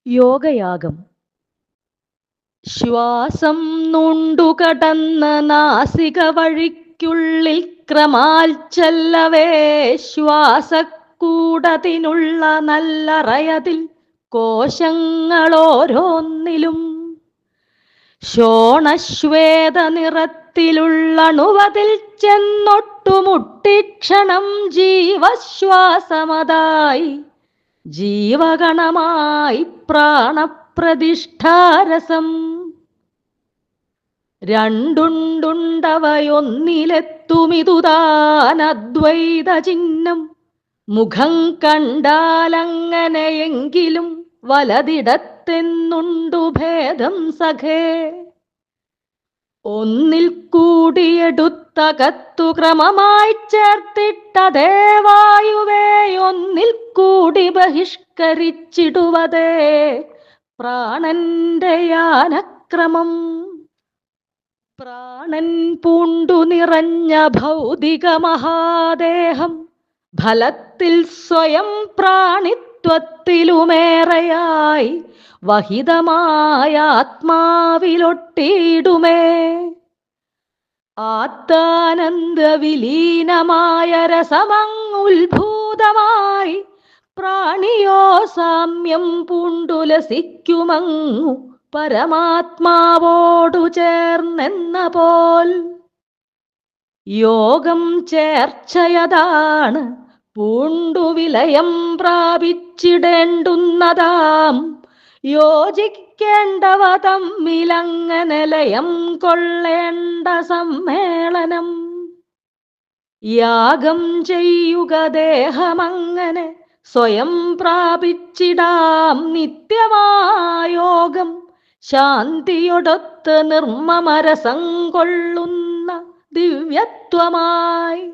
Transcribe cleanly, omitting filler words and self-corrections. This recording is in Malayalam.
യോഗയാഗം. ശ്വാസം നൂണ്ടുകടന്ന നാസിക വഴിക്കുള്ളിൽ ക്രമാൽ ചെല്ലവേ ശ്വാസക്കൂടത്തിനുള്ള നല്ലറയതിൽ കോശങ്ങളോരോന്നിലും ശോണശ്വേത നിറത്തിലുള്ള അണുവതിൽ ചെന്നൊട്ടുമുട്ടിക്ഷണം ജീവശ്വാസമതായി ജീവഗണമായി പ്രാണപ്രതിഷ്ഠാരസം. രണ്ടുണ്ടുണ്ടവയൊന്നിലെത്തുമിതുതാൻ അദ്വൈത ചിഹ്നം. മുഖം കണ്ടാലങ്ങനെയെങ്കിലും വലതിടത്തെന്നുണ്ടു ഭേദം സഖേ. ഒന്നിൽ കൂടിയെടുത്തകത്തു ക്രമമായി ചേർത്തിട്ടതേ വായുവേ ഒന്നിൽ കൂടി ബഹിഷ്കരിച്ചിടുവതേ പ്രാണന്റെ യാനക്രമം. പ്രാണൻ പൂണ്ടു നിറഞ്ഞ ഭൗതിക മഹാദേഹം ഫലത്തിൽ സ്വയം പ്രാണിത്വത്തിലുമേറെയായി വഹിതമായ ആത്മാവിലൊട്ടിയിടുമേ. ആത്താനന്ദ വിലീനമായ രസമങ്ങുത്ഭൂതമായി പ്രാണിയോ സാമ്യം പൂണ്ടുലസിക്കുമങ്ങു പരമാത്മാവോടു ചേർന്നെന്ന പോൽ. യോഗം ചേർച്ചയതാണ് പൂണ്ടു വിലയം പ്രാപിച്ചിടേണ്ടുന്നതാം. യോജിക്കേണ്ടവ തമ്മിലങ്ങനെ ലയം കൊള്ളേണ്ട സമ്മേളനം. യാഗം ചെയ്യുക ദേഹമങ്ങനെ സ്വയം പ്രാപിച്ചിടാം നിത്യമായോഗം. ശാന്തിയൊടൊത്ത് നിർമ്മമരസം കൊള്ളുന്ന ദിവ്യത്വമായി.